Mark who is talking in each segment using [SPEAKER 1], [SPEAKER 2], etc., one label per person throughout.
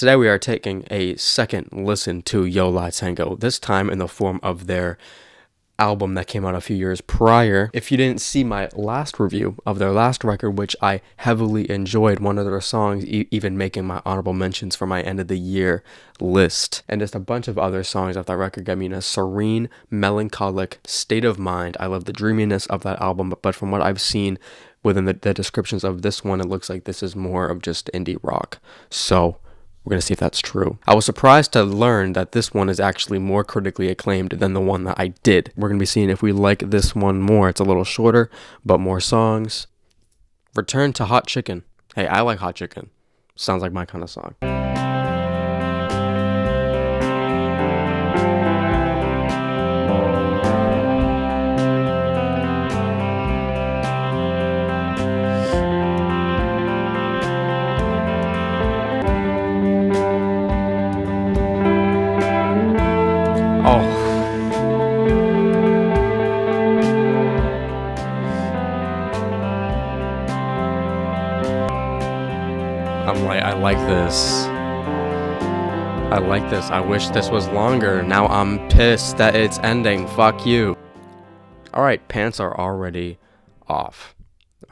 [SPEAKER 1] Today we are taking a second listen to Yola Tango, this time in the form of their album that came out a few years prior. If you didn't see my last review of their last record, which I heavily enjoyed, one of their songs even making my honorable mentions for my end of the year list, and just a bunch of other songs of that record got me in a serene, melancholic state of mind. I love the dreaminess of that album, but from what I've seen within the descriptions of this one, it looks like this is more of just indie rock. So we're going to see if that's true. I was surprised to learn that this one is actually more critically acclaimed than the one that I did. We're going to be seeing if we like this one more. It's a little shorter, but more songs. Return to Hot Chicken. Hey, I like Hot Chicken. Sounds like my kind of song. I like this. I like this. I wish this was longer. Now I'm pissed that it's ending. Fuck you. Alright, pants are already off.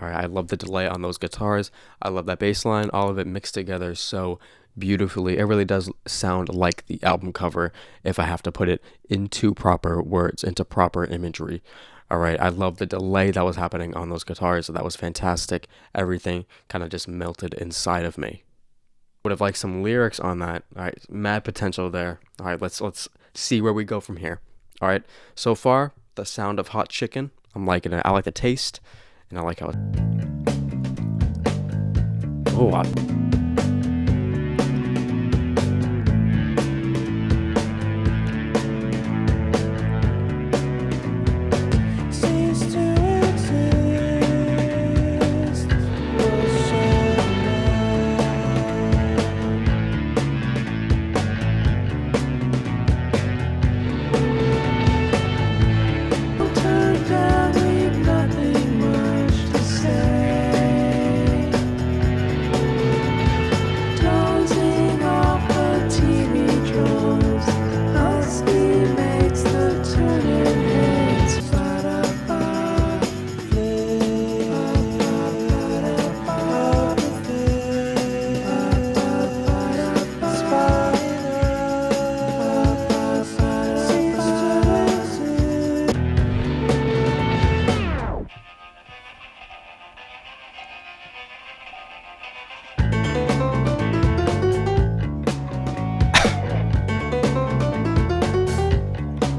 [SPEAKER 1] Alright, I love the delay on those guitars. I love that bass line. All of it mixed together so beautifully. It really does sound like the album cover if I have to put it into proper words, into proper imagery. Alright, I love the delay that was happening on those guitars. So that was fantastic. Everything kind of just melted inside of me. Would have liked some lyrics on that. Alright, mad potential there. Alright, let's see where we go from here. Alright, so far, the sound of Hot Chicken, I'm liking it. I like the taste, and I like how it... Oh,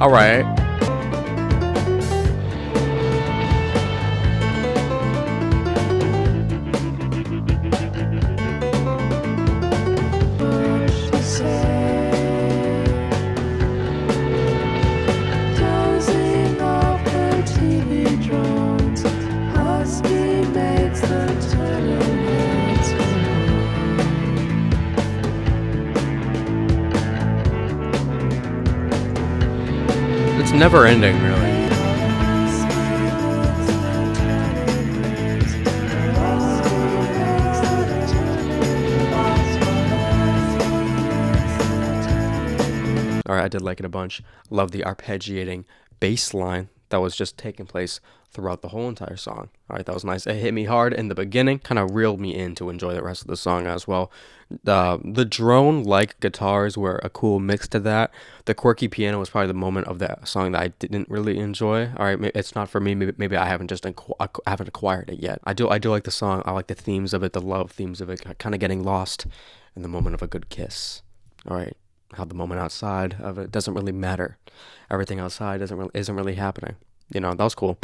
[SPEAKER 1] all right. It's never ending, really. Alright, I did like it a bunch. Love the arpeggiating bass line that was just taking place throughout the whole entire song. Alright, that was nice. It hit me hard in the beginning, kind of reeled me in to enjoy the rest of the song as well. The drone-like guitars were a cool mix to that. The quirky piano was probably the moment of that song that I didn't really enjoy. Alright, it's not for me. Maybe I haven't haven't acquired it yet. I do like the song. I like the themes of it, the love themes of it, kind of getting lost in the moment of a good kiss. Alright, how the moment outside of it doesn't really matter. Everything outside isn't really happening. You know, that was cool.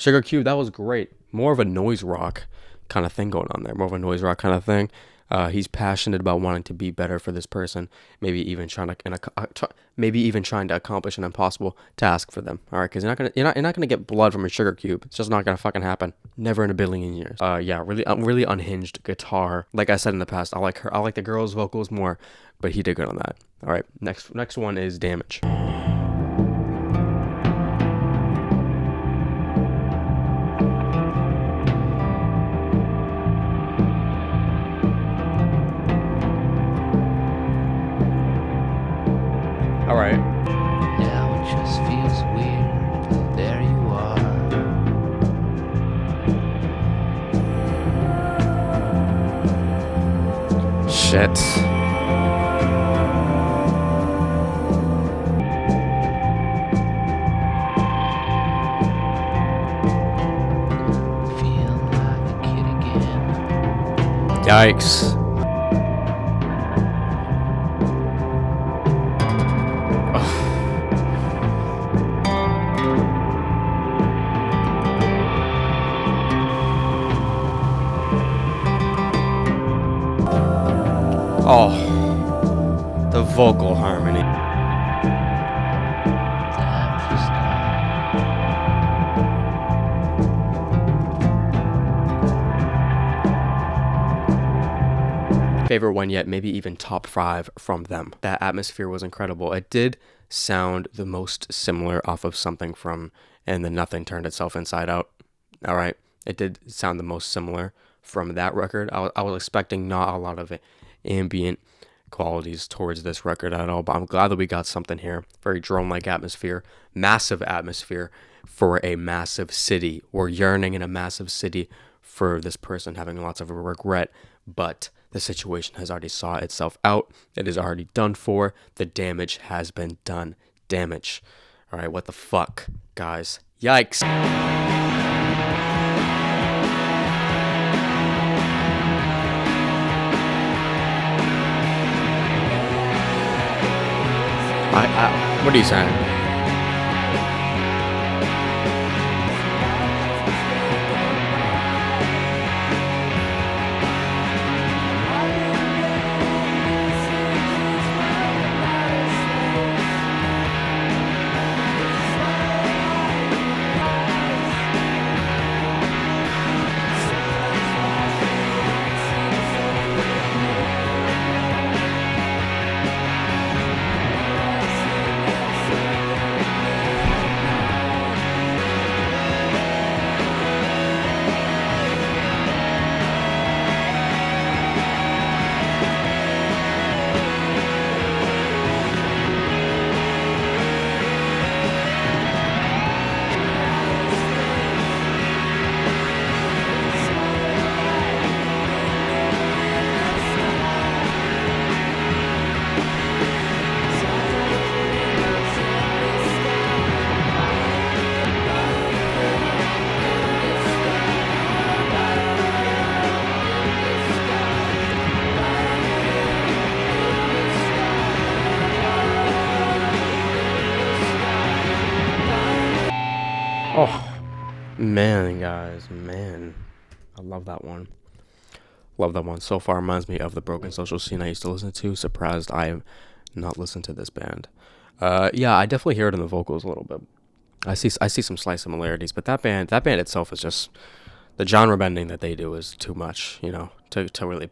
[SPEAKER 1] Sugar Cube, that was great. More of a noise rock kind of thing going on there. More of a noise rock kind of thing. He's passionate about wanting to be better for this person, maybe even trying to accomplish an impossible task for them. All right, because you're not gonna get blood from a Sugar Cube. It's just not gonna fucking happen. Never in a billion years. Yeah, really unhinged guitar. Like I said in the past, I like the girl's vocals more, but he did good on that. All right, next one is Damage. All right.
[SPEAKER 2] Now it just feels weird. There you are.
[SPEAKER 1] Shit.
[SPEAKER 2] Feel like a kid again.
[SPEAKER 1] Yikes. Oh, the vocal harmony. Favorite one yet, maybe even top 5 from them. That atmosphere was incredible. It did sound the most similar off of something from And Then Nothing Turned Itself Inside Out. All right, it did sound the most similar from that record. I was expecting not a lot of ambient qualities towards this record at all, but I'm glad that we got something here. Very drone-like atmosphere, massive atmosphere for a massive city. We're yearning in a massive city for this person having lots of regret, but the situation has already saw itself out. It is already done for. The damage has been done. Damage. All right, what the fuck, guys? Yikes. What are you saying? Oh, man, guys, man. I love that one. Love that one. So far reminds me of the Broken Social Scene I used to listen to. Surprised I have not listened to this band. Yeah, I definitely hear it in the vocals a little bit. I see some slight similarities, but that band itself is just, the genre bending that they do is too much, you know, to really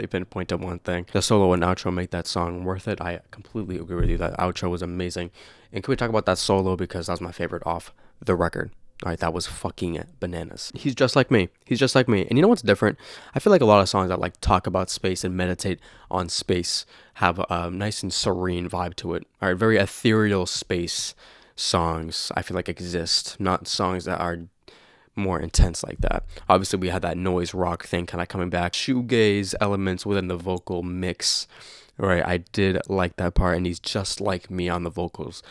[SPEAKER 1] pinpoint to one thing. The solo and outro make that song worth it. I completely agree with you. That outro was amazing. And can we talk about that solo, because that was my favorite off the record. All right, that was fucking bananas. He's just like me. And you know what's different? I feel like a lot of songs that like talk about space and meditate on space have a nice and serene vibe to it. All right, very ethereal space songs I feel like exist, not songs that are more intense like that. Obviously, we had that noise rock thing kind of coming back, shoegaze elements within the vocal mix. All right, I did like that part, and he's just like me on the vocals,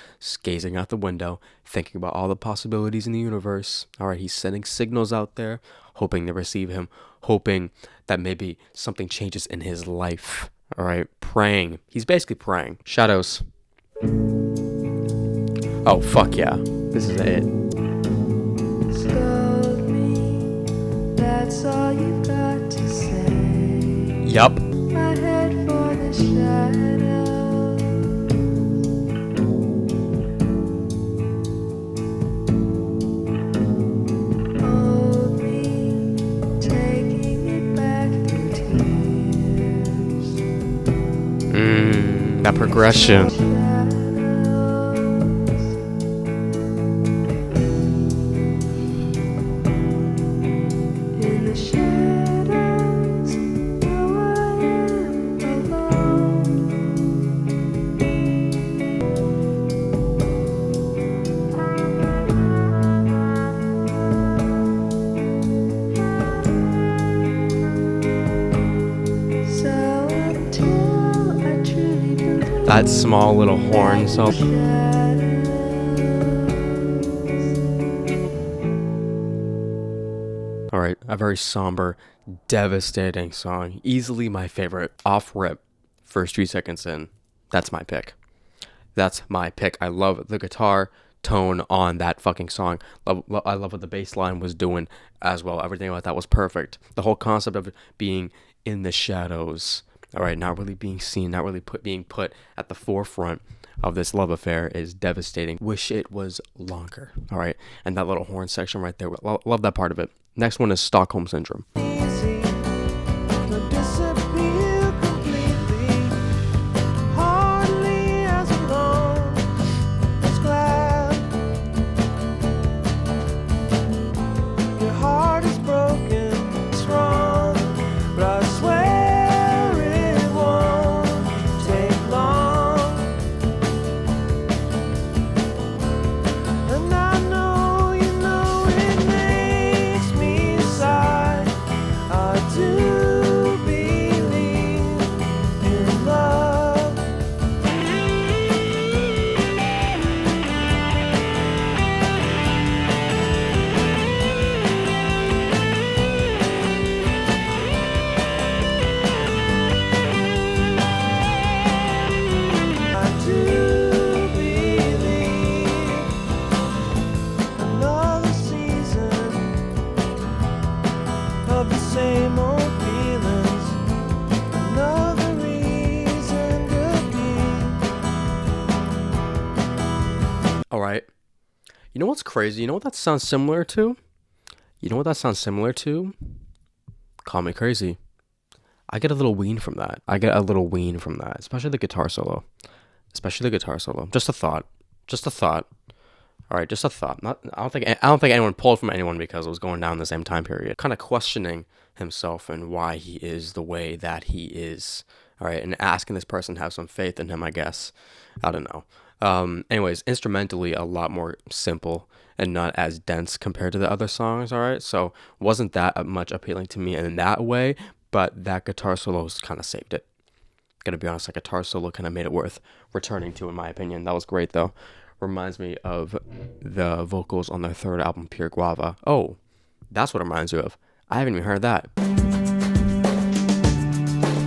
[SPEAKER 1] gazing out the window, thinking about all the possibilities in the universe. All right, he's sending signals out there, hoping to receive him, hoping that maybe something changes in his life. All right, praying. He's basically praying. Shadows. Oh, fuck yeah. This is it.
[SPEAKER 3] that's all you've got to say.
[SPEAKER 1] Yup.
[SPEAKER 3] I head for the shadows. Hold me, taking it back through tears.
[SPEAKER 1] That progression.
[SPEAKER 3] In the shadows, though I am alone. So until I truly believe
[SPEAKER 1] That small little horn solo. Alright, a very somber, devastating song. Easily my favorite. Off rip, first 3 seconds in. That's my pick. That's my pick. I love the guitar tone on that fucking song. I love what the bass line was doing as well. Everything about that was perfect. The whole concept of being in the shadows, alright, not really being seen, not really being put at the forefront of this love affair is devastating. Wish it was longer. Alright, and that little horn section right there, love that part of it. Next one is Stockholm Syndrome.
[SPEAKER 3] easy to disappear completely, hardly as long as glad. Your heart is broken, it's wrong, but I swear it won't take long. And I know you know it makes me sigh. I do believe in love. I do believe another season of the same old feelings, another reason to be.
[SPEAKER 1] Alright. You know what's crazy? You know what that sounds similar to? You know what that sounds similar to? Call me crazy. I get a little wean from that. Especially the guitar solo. Just a thought. Alright, just a thought. I don't think anyone pulled from anyone because it was going down the same time period. Kind of questioning himself and why he is the way that he is. Alright, and asking this person to have some faith in him, I guess. I don't know. Anyways, instrumentally a lot more simple and not as dense compared to the other songs, alright? So wasn't that much appealing to me in that way, but that guitar solo kind of saved it. Gonna be honest, that guitar solo kind of made it worth returning to, in my opinion. That was great though. Reminds me of the vocals on their third album, Pure Guava. Oh, that's what it reminds you of. I haven't even heard that.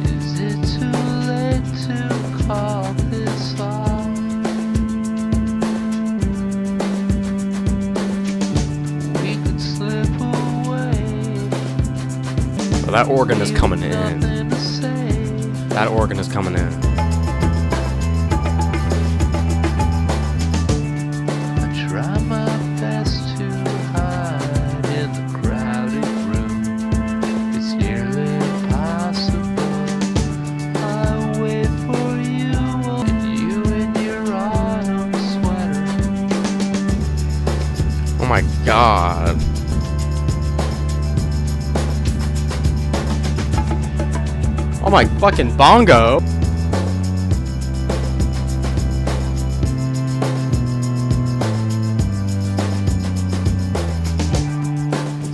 [SPEAKER 2] Is it too late to call this off? We could slip away.
[SPEAKER 1] Well, that organ is coming in.
[SPEAKER 2] Nothing to say.
[SPEAKER 1] That organ is coming in.
[SPEAKER 2] I try my best to hide in the crowded room. It's nearly impossible. I wait for you and you in your autumn sweater.
[SPEAKER 1] Oh my god. Oh my fucking bongo.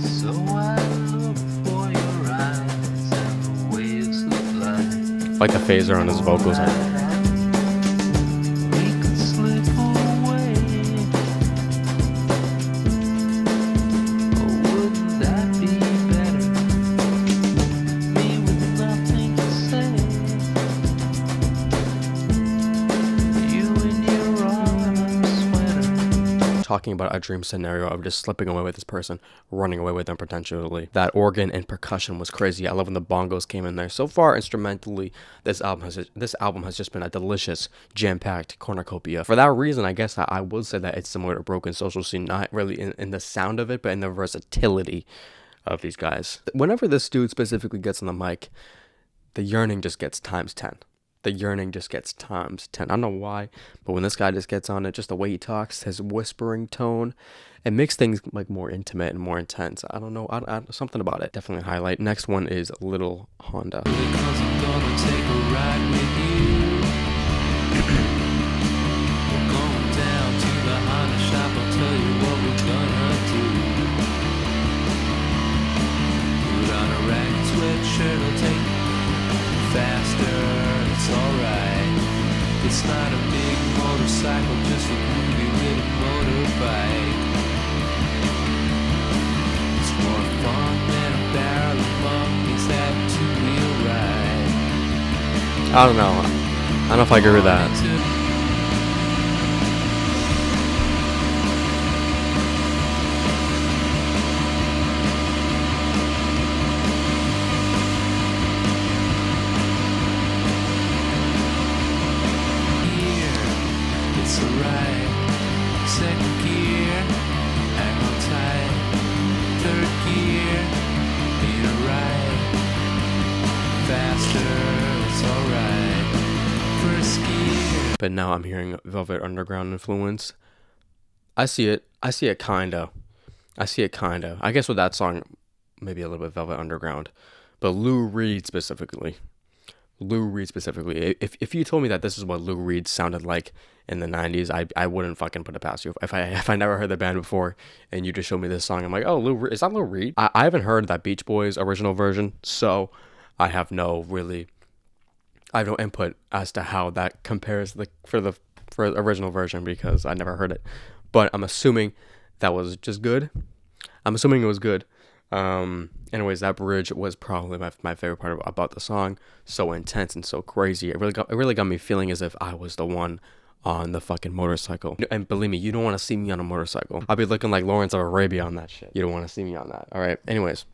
[SPEAKER 2] So I look for your eyes and the waves of light.
[SPEAKER 1] Like the phaser on his vocals.
[SPEAKER 2] We could slip away. Oh, wouldn't that be better? Me with nothing to say. You in your autumn sweater.
[SPEAKER 1] talking about a dream scenario of just slipping away with this person, running away with them potentially. That organ and percussion was crazy. I love when the bongos came in there. So far, instrumentally, this album has just been a delicious, jam-packed cornucopia. For that reason, I guess I would say that it's similar to Broken Social Scene, not really in the sound of it, but in the versatility of these guys. Whenever this dude specifically gets on the mic, the yearning just gets times 10. The yearning just gets times 10. I don't know why, but when this guy just gets on it, just the way he talks, his whispering tone, it makes things like more intimate and more intense. I don't know, something about it. Definitely a highlight. Next one is Little Honda.
[SPEAKER 2] Because I'm gonna take a ride with you. We're going down to the Honda shop. I'll tell you what we're gonna do. Put on a ragged sweatshirt, it'll take faster. It's alright. It's not a big motorcycle, just a groovy little motorbike. It's more fun than a barrel of monkeys that two-wheel ride.
[SPEAKER 1] I don't know. I don't know if I agree with that.
[SPEAKER 2] It's alright. Second gear, hang on tight. Third gear, beat alright. Faster, it's alright. First gear.
[SPEAKER 1] But now I'm hearing Velvet Underground influence. I see it kinda. I guess with that song, maybe a little bit Velvet Underground. But Lou Reed specifically. If you told me that this is what Lou Reed sounded like in the 90s, I wouldn't fucking put it past you. If I never heard the band before and you just showed me this song, I'm like, oh, is that Lou Reed? I haven't heard that Beach Boys original version, so I have no input as to how that compares for the original version because I never heard it. But I'm assuming that was just good. I'm assuming it was good. Anyways, that bridge was probably my favorite part about the song. So intense and so crazy. It really got me feeling as if I was the one on the fucking motorcycle. And believe me, you don't want to see me on a motorcycle. I'll be looking like Lawrence of Arabia on that shit. You don't want to see me on that. All right. Anyways.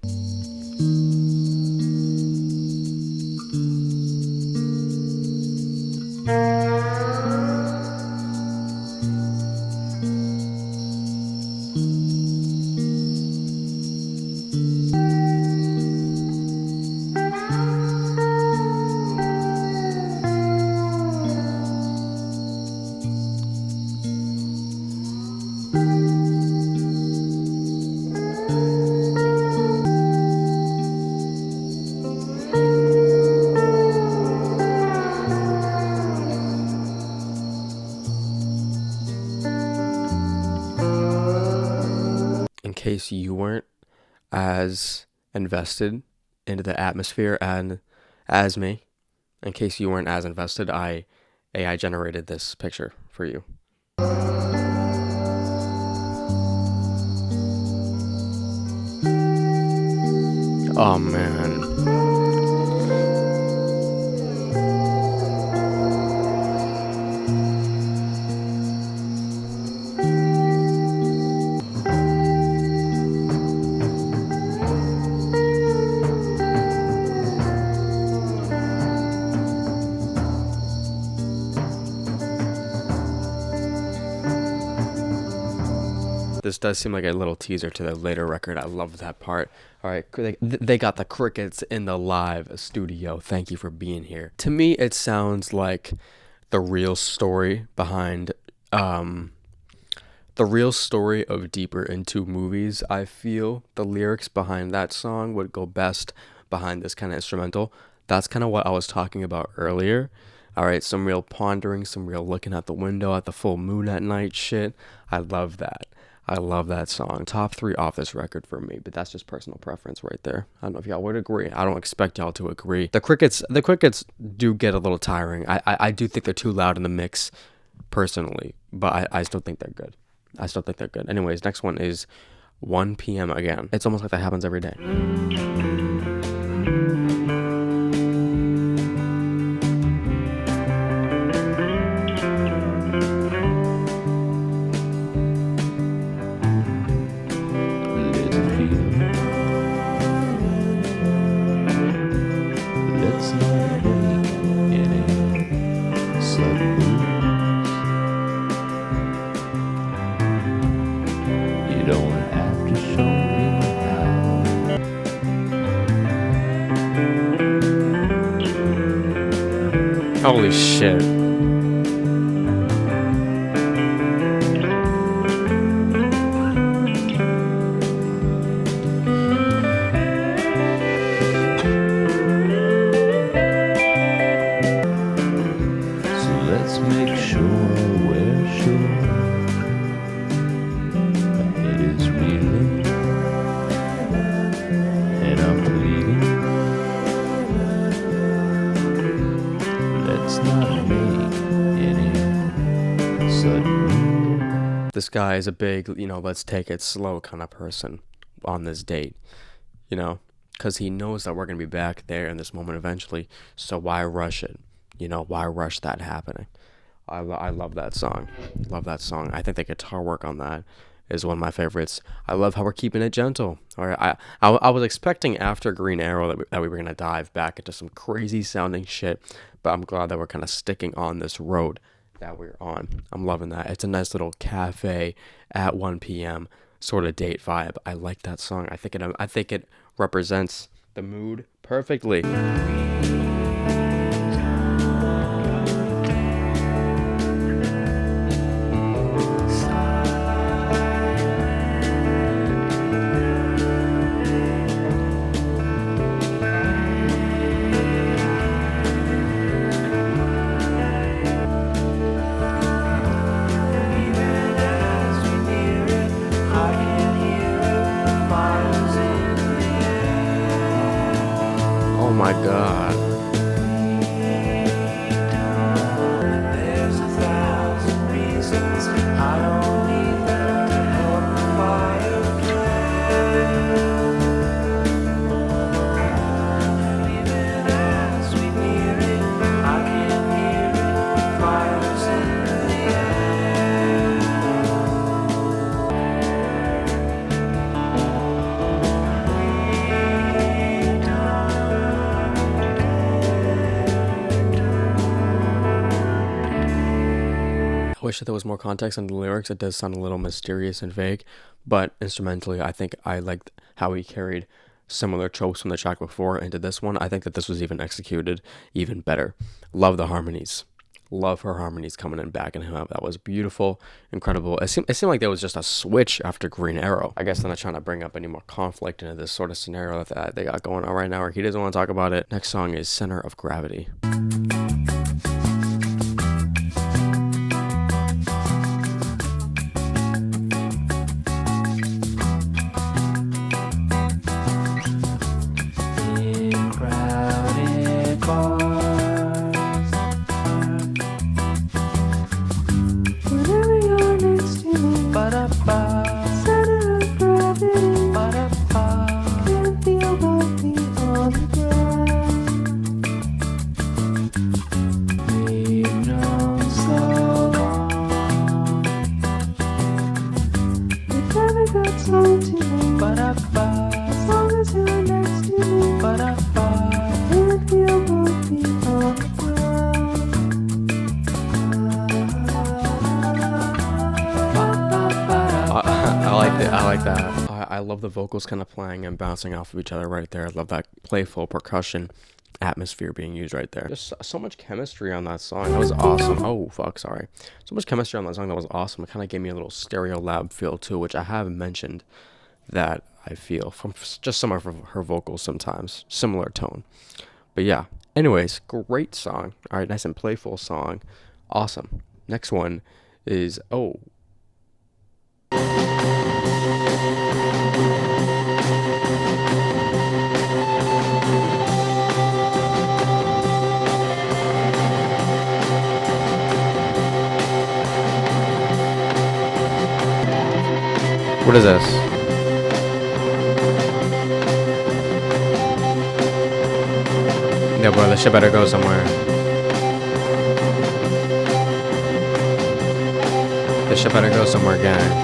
[SPEAKER 1] In case you weren't as invested into the atmosphere and as me, in case you weren't as invested, AI generated this picture for you. Oh man. This does seem like a little teaser to the later record. I love that part. All right, they got the crickets in the live studio. Thank you for being here. To me, it sounds like the real story behind the real story of Deeper Into Movies. I feel the lyrics behind that song would go best behind this kind of instrumental. That's kind of what I was talking about earlier. All right, some real pondering, some real looking out the window at the full moon at night shit. I love that. I love that song. Top 3 off this record for me, but that's just personal preference right there. I don't know if y'all would agree. I don't expect y'all to agree. The crickets do get a little tiring. I do think they're too loud in the mix, personally, but I still think they're good. Anyways, next one is 1 p.m. again. It's almost like that happens every day. Holy shit.
[SPEAKER 2] So let's make sure we're sure my head is reeling and I'm bleeding. Let's not make any sudden move.
[SPEAKER 1] This guy is a big, let's take it slow kind of person on this date, because he knows that we're going to be back there in this moment eventually. So why rush it? Why rush that happening? I love that song. Love that song. I think the guitar work on that is one of my favorites. I love how we're keeping it gentle. All right, I was expecting after Green Arrow that we were going to dive back into some crazy sounding shit, but I'm glad that we're kind of sticking on this road that we're on. I'm loving that. It's a nice little cafe at 1 p.m. sort of date vibe. I like that song. I think it represents the mood perfectly. Oh my god.
[SPEAKER 3] There's 1,000 reasons I don't need them to help the fireplace. And even as we near it, I can hear it. Fires in the
[SPEAKER 1] I wish that there was more context on the lyrics. It does sound a little mysterious and vague, but instrumentally, I think I liked how he carried similar tropes from the track before into this one. I think that this was even executed even better. Love the harmonies. Love her harmonies coming in, backing him up. That was beautiful, incredible. It seemed like there was just a switch after Green Arrow. I guess they're not trying to bring up any more conflict into this sort of scenario that they got going on right now, or he doesn't want to talk about it. Next song is Center of Gravity.
[SPEAKER 3] in crowded bars. Whenever you're next to me,
[SPEAKER 2] Ba-da-ba,
[SPEAKER 3] center of gravity,
[SPEAKER 2] ba-da-ba.
[SPEAKER 3] can't feel my feet on the ground. We've known so long, it never got so to me.
[SPEAKER 2] Ba-da-ba,
[SPEAKER 3] As long as you're next to me,
[SPEAKER 2] ba-da-ba.
[SPEAKER 3] can't feel my feet on the ground.
[SPEAKER 1] I like that. I love the vocals kind of playing and bouncing off of each other right there. I love that playful percussion atmosphere being used right there. Just so much chemistry on that song. That was awesome. Oh, fuck, sorry. So much chemistry on that song. That was awesome. It kind of gave me a little Stereo Lab feel too, which I have mentioned that I feel from just some of her vocals sometimes. Similar tone. But yeah. Anyways, great song. All right, nice and playful song. Awesome. Next one is, oh, what is this? Yeah, bro, this shit better go somewhere. This shit better go somewhere, gang.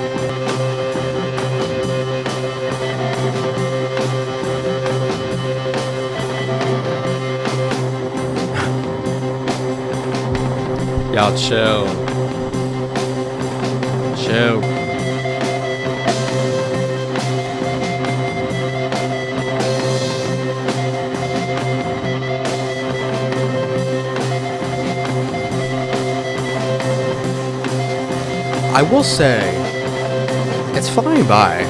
[SPEAKER 1] Y'all chill. Chill. I will say, it's flying by.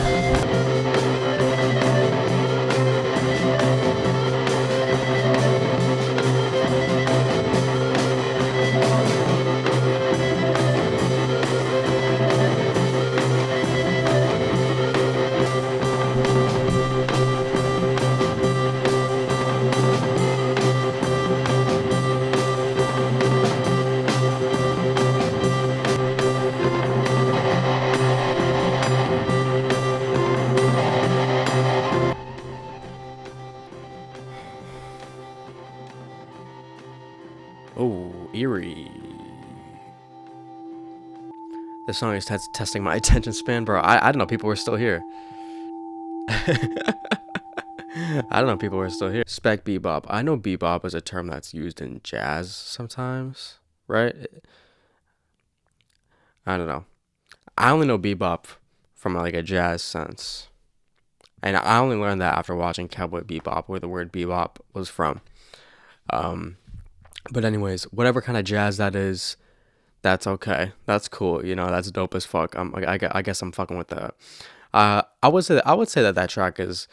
[SPEAKER 1] Oh, eerie. This song is testing my attention span, bro. I didn't know people were still here. I don't know people were still here. Spec Bebop. I know bebop is a term that's used in jazz sometimes, right? I don't know. I only know bebop from like a jazz sense. And I only learned that after watching Cowboy Bebop, where the word bebop was from. But anyways, whatever kind of jazz that is, that's okay. That's cool. You know, that's dope as fuck. I guess I'm fucking with that. I would say that track is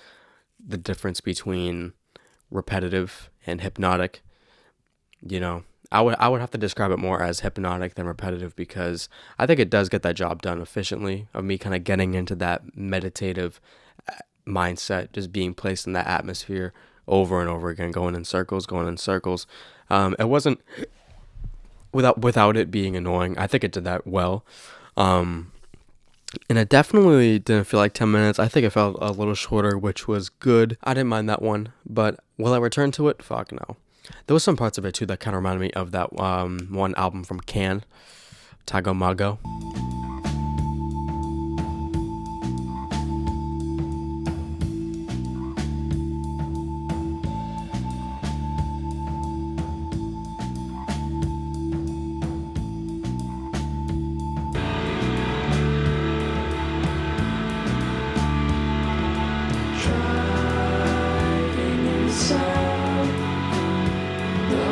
[SPEAKER 1] the difference between repetitive and hypnotic. You know, I would have to describe it more as hypnotic than repetitive, because I think it does get that job done efficiently, of me kind of getting into that meditative mindset, just being placed in that atmosphere over and over again, going in circles, going in circles. It wasn't without it being annoying. I think it did that well. And it definitely didn't feel like 10 minutes. I think it felt a little shorter, which was good. I didn't mind that one, but will I return to it? Fuck no. There was some parts of it too that kind of reminded me of that one album from Can, Tago Mago.
[SPEAKER 3] Driving inside, the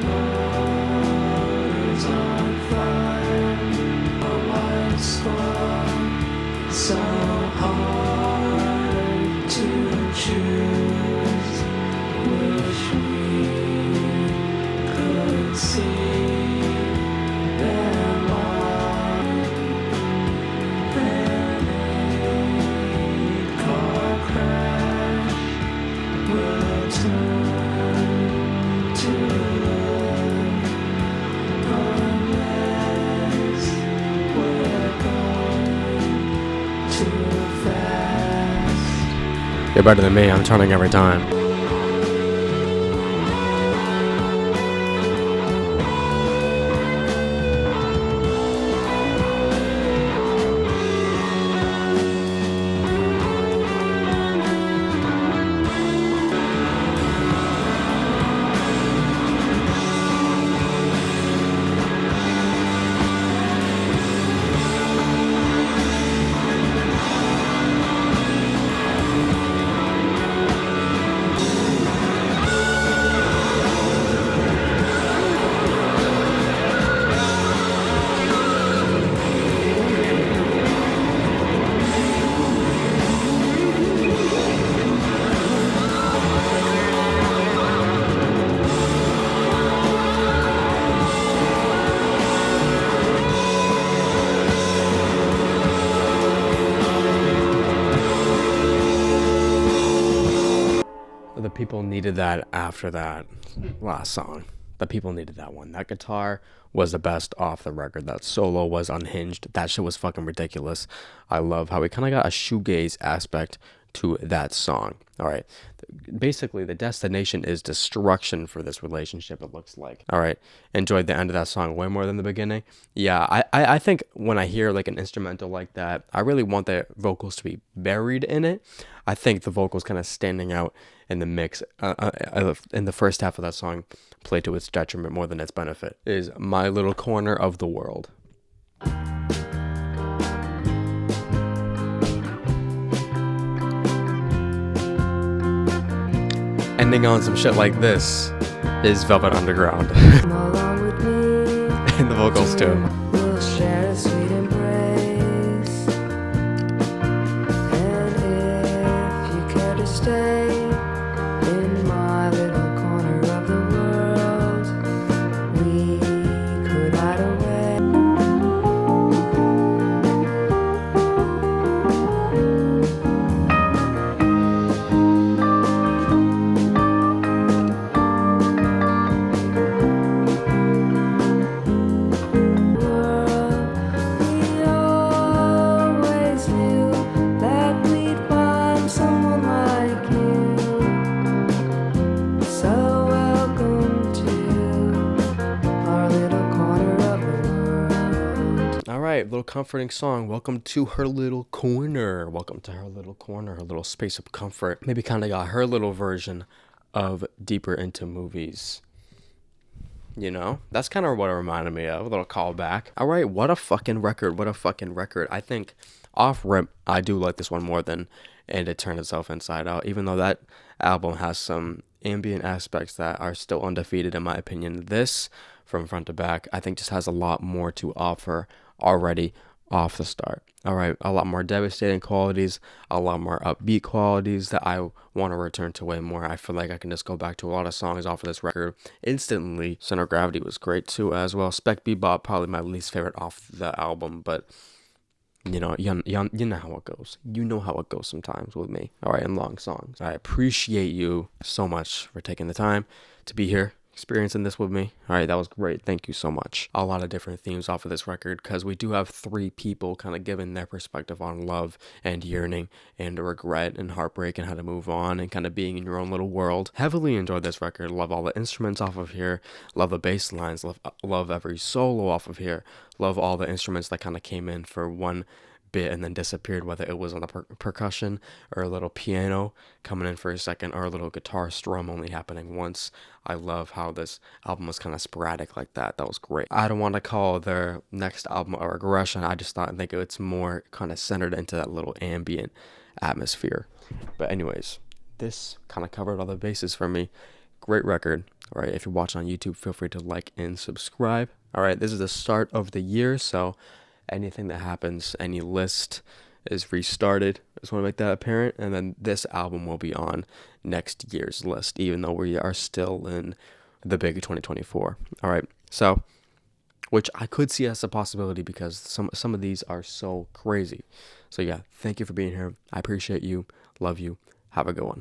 [SPEAKER 3] motor's on fire. A white squad, so hard to choose. Wish we could see them all. Then a car crash will turn to look, unless we're going too fast.
[SPEAKER 1] You're better than me. I'm turning every time. The people needed that after that last song. The people needed that one. That guitar was the best off the record. That solo was unhinged. That shit was fucking ridiculous. I love how we kind of got a shoegaze aspect to that song. All right. Basically, the destination is destruction for this relationship, it looks like. All right. Enjoyed the end of that song way more than the beginning. Yeah, I think when I hear like an instrumental like that, I really want the vocals to be buried in it. I think the vocals kind of standing out in the mix in the first half of that song played to its detriment more than its benefit. Is My Little Corner of the World. Ending on some shit like this is Velvet Underground.
[SPEAKER 3] Come along with me.
[SPEAKER 1] And the vocals too.
[SPEAKER 3] We'll share a sweet embrace.
[SPEAKER 1] little comforting song. Welcome to her little corner. Welcome to her little corner, her little space of comfort. Maybe kind of got her little version of Deeper Into Movies. You know, that's kind of what it reminded me of. A little callback. All right, what a fucking record. What a fucking record. I think off rip, I do like this one more than And It Turned Itself Inside Out, even though that album has some ambient aspects that are still undefeated in my opinion. This, from front to back, I think just has a lot more to offer already off the start. All right, a lot more devastating qualities, a lot more upbeat qualities that I want to return to way more. I feel like I can just go back to a lot of songs off of this record instantly. Center of Gravity was great too as well. Spec Bebop, probably my least favorite off the album, but you know, you know how it goes. You know how it goes sometimes with me. All right, and long songs. I appreciate you so much for taking the time to be here, experiencing this with me. All right, that was great. Thank you so much. A lot of different themes off of this record because we do have three people kind of giving their perspective on love and yearning and regret and heartbreak and how to move on and kind of being in your own little world. Heavily enjoyed this record. Love all the instruments off of here. Love the bass lines. Love every solo off of here. Love all the instruments that kind of came in for one bit and then disappeared, whether it was on the percussion or a little piano coming in for a second or a little guitar strum only happening once. I love how this album was kind of sporadic like that. That was great. I don't want to call their next album a regression. I think it's more kind of centered into that little ambient atmosphere. But anyways, this kind of covered all the bases for me. Great record. All right, if you're watching on YouTube, feel free to like and subscribe. All right, this is the start of the year, so anything that happens, any list is restarted. I just want to make that apparent. And then this album will be on next year's list, even though we are still in the big 2024. All right. So, which I could see as a possibility because some of these are so crazy. So yeah, thank you for being here. I appreciate you. Love you. Have a good one.